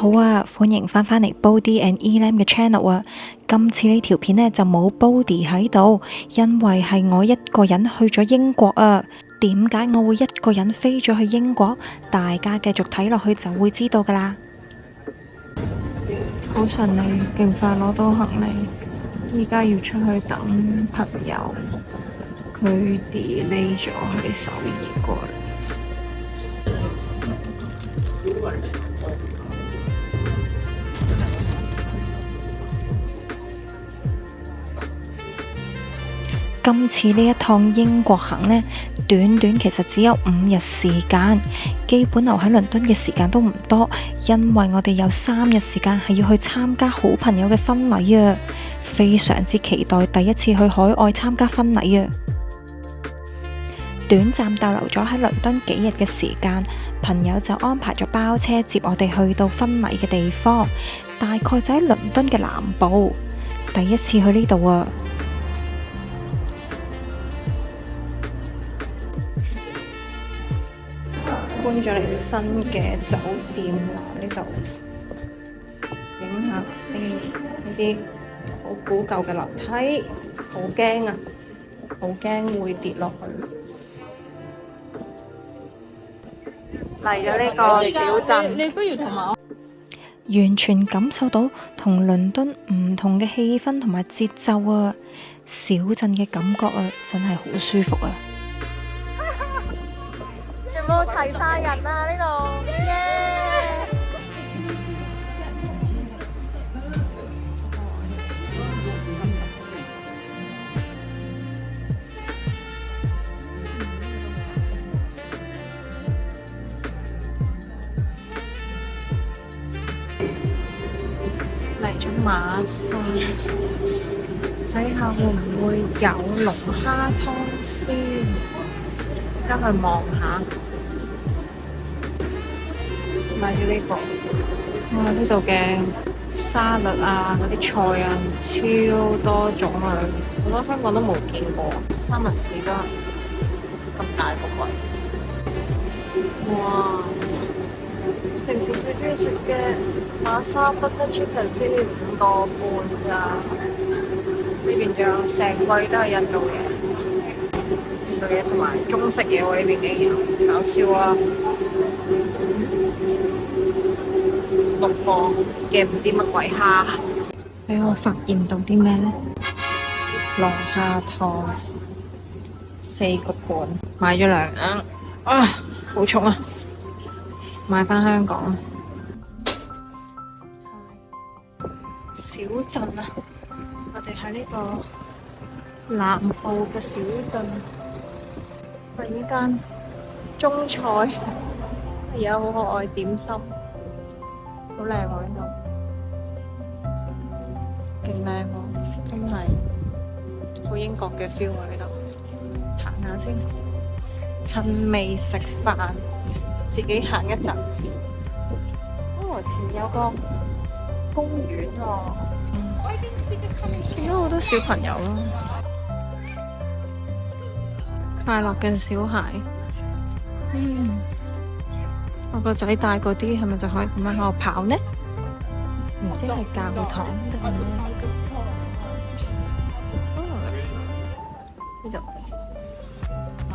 好啊，歡迎返嚟 Bodhi and Elam 嘅 channel 啊！今次呢條片呢就冇 Bodhi 喺度，因為係我一個人去咗英國啊。點解我會一個人飛咗去英國？大家繼續睇落去就會知道噶啦。好順利，勁快攞到行李，依家要出去等朋友，佢 delay 咗喺首爾過嚟。今次呢一趟英國行呢，短其實只有5日時間，基本留喺倫敦嘅時間都唔多，因為我哋有3日時間係要去參加好朋友嘅婚禮啊！非常之期待第一次去海外參加婚禮啊！短暫逗留咗喺倫敦幾日嘅時間，朋友就安排咗包車接我哋去到婚禮嘅地方，大概就喺倫敦嘅南部。第一次去呢度啊！搬咗嚟新嘅酒店啦，呢度影下先。呢啲好古舊嘅樓梯，好驚啊！好驚會跌落去。嚟咗呢個小鎮，你不如同埋我完全感受到同倫敦唔同嘅氣氛同埋節奏啊！小鎮嘅感覺啊，真係好舒服啊！全部齊晒人啊！呢度，耶！嚟咗馬賽，睇下會唔會有龍蝦湯先，而家去望下。買咗呢個，哇！呢度嘅沙律啊，嗰啲菜啊，超多種類，好多香港都冇見過。三文治都係咁大個櫃，哇！平時最中意食嘅馬莎 butter chicken 先至5個半咋，呢邊仲有成櫃都係印度嘢，印度嘢同埋中式嘢喎，呢邊竟然搞笑啊！6個嘅唔知乜鬼蝦，俾我發現到啲咩呢？龍蝦湯4個半，買咗2盎，啊，好重啊！買返香港。小鎮啊，我哋喺呢個南部嘅小鎮，發現間中菜，有好可愛點心。好靚喎呢度，勁靚喎，真係好英國嘅 feel 喎呢度。行下先，趁未食飯，自己行一陣。哦，前面有個公園喎，見到好多小朋友咯，快樂嘅小孩。我個仔大個啲，係咪就可以咁樣喺度跑呢？唔知係教堂定係咩？呢度，哇！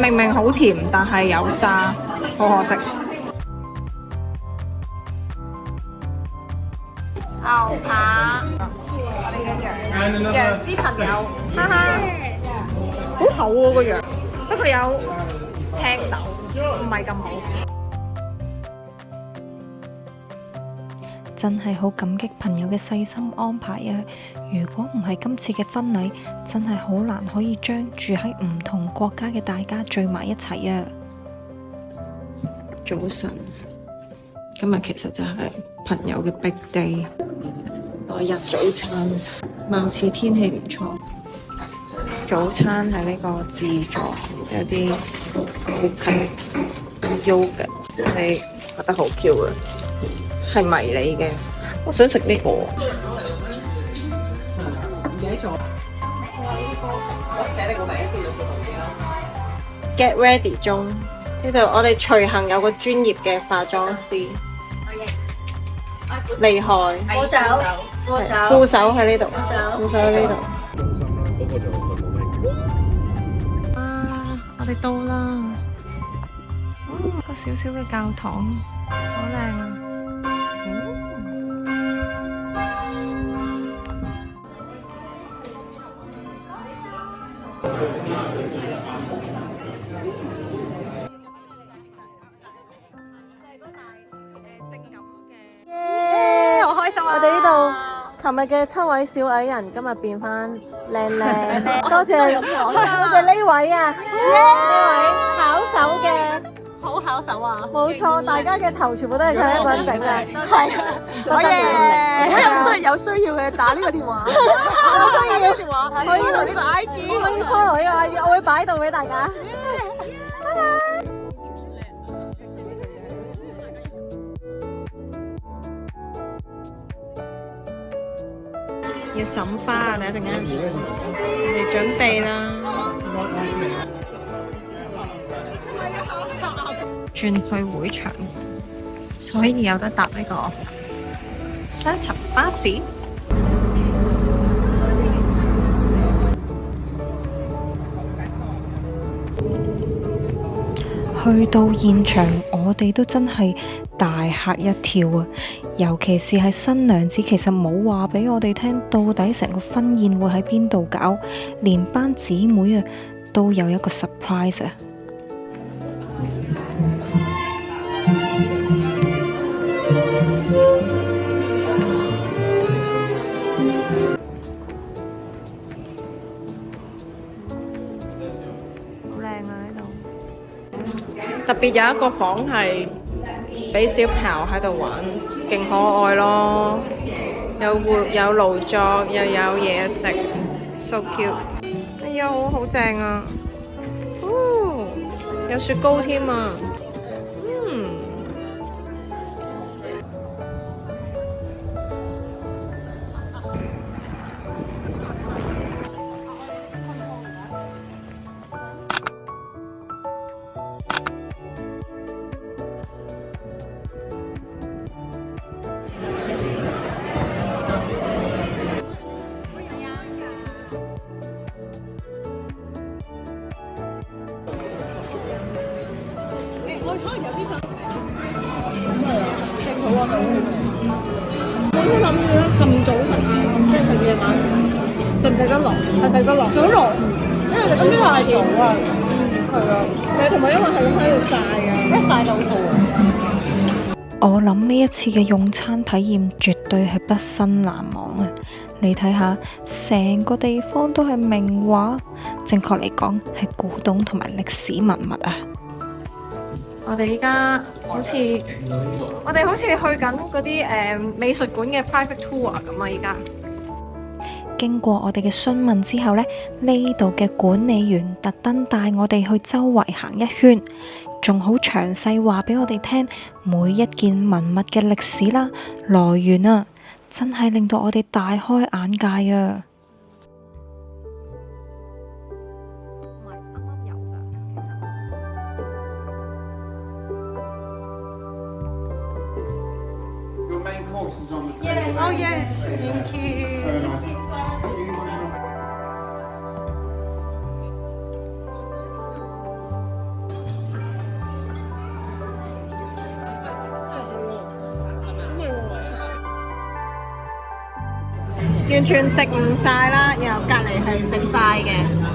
明明好甜，但係有沙，好可惜。牛扒，我哋嘅羊脂朋友，哈哈，好厚喎個羊，不過有青豆，唔係咁好。真係好感激朋友嘅細心安排啊！如果唔係今次嘅婚禮，真係好難可以將住喺唔同國家嘅大家聚埋一齊啊！早晨，今日其實就係朋友嘅 big day。來日早餐，貌似天氣唔錯。早餐係呢個自助，有啲cookie yogurt，你覺得好 Q 嘅，係迷你嘅。我想食呢個。Get ready 中，呢度我哋隨行有個專業嘅化妝師，厲害。副手喺呢度，副手喺呢度。我哋到啦，個小小嘅教堂，好靚啊！好開心啊！我哋呢度琴日嘅7位小矮人，今日變翻靚靚，多謝呢位啊，呢位巧手嘅，好巧手啊！冇錯，大家嘅頭全部都係佢一個人整嘅，係，好嘢！如果有需要嘅打呢個電話，有需要電話可以同呢個 IG，可以 follow 呢個 IG，我會擺到俾大家。要審花啊！等一陣間，嚟準備啦。轉去會場，所以有得搭呢個雙層巴士。去到現場，我哋都真係大嚇一跳啊！尤其是係新娘子，其實冇話俾我哋聽，到底成個婚宴會喺邊度搞，連班姊妹啊都有一個 surprise 啊！好靚啊！呢度特別有一個房係俾小朋友喺度玩，勁可愛咯！有爐作，又有嘢食 ，so cute！ 哎呀，好正啊！哦，有雪糕添啊！我都諗住咧咁早食啊，即係食夜晚，食唔食得落？係食得落，食得落。因為咁呢個係幾好啊，係啊。同埋因為係咁喺度曬啊，一曬就好肚啊。我諗呢一次嘅用餐體驗絕對係畢生難忘啊！你睇下，成個地方都係名畫，正確嚟講係古董同埋歷史文物啊！我哋依家好似去緊嗰啲美術館嘅 private tour 咁啊！依家經過我哋嘅詢問之後呢度嘅管理員特登帶我哋去周圍行一圈，仲好詳細話俾我哋聽每一件文物嘅歷史啦、來源啊，真係令到我哋大開眼界啊！Oh yeah, thank you. 完全食唔晒啦，然後隔離係食晒嘅，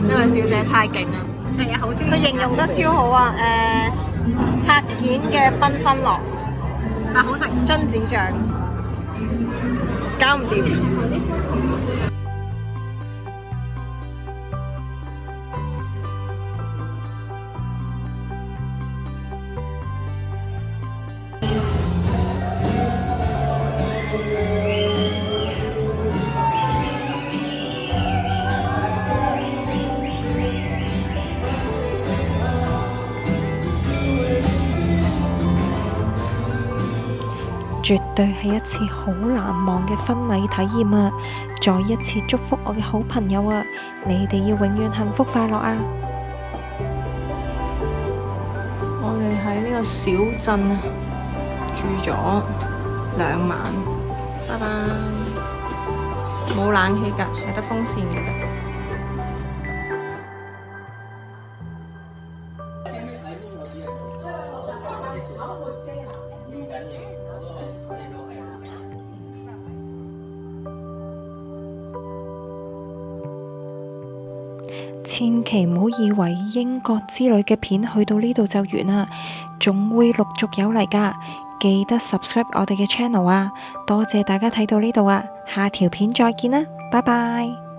因為小姐太勁啦。係啊，好中意。佢形容得超好啊！拆件嘅繽紛樂，但好食。榛子醬，搞唔掂。絕對係一次好難忘嘅婚禮體驗啊！再一次祝福我嘅好朋友啊，你哋要永遠幸福快樂啊！我哋喺呢個小鎮啊住咗2晚，拜拜。冇冷氣㗎，係得風扇嘅啫。千祈唔好以為英國之旅嘅片去到呢度就完啦，仲會陸續有嚟㗎。記得 subscribe 我哋嘅 channel 啊！多謝大家睇到呢度啊，下條片再見啦，拜拜。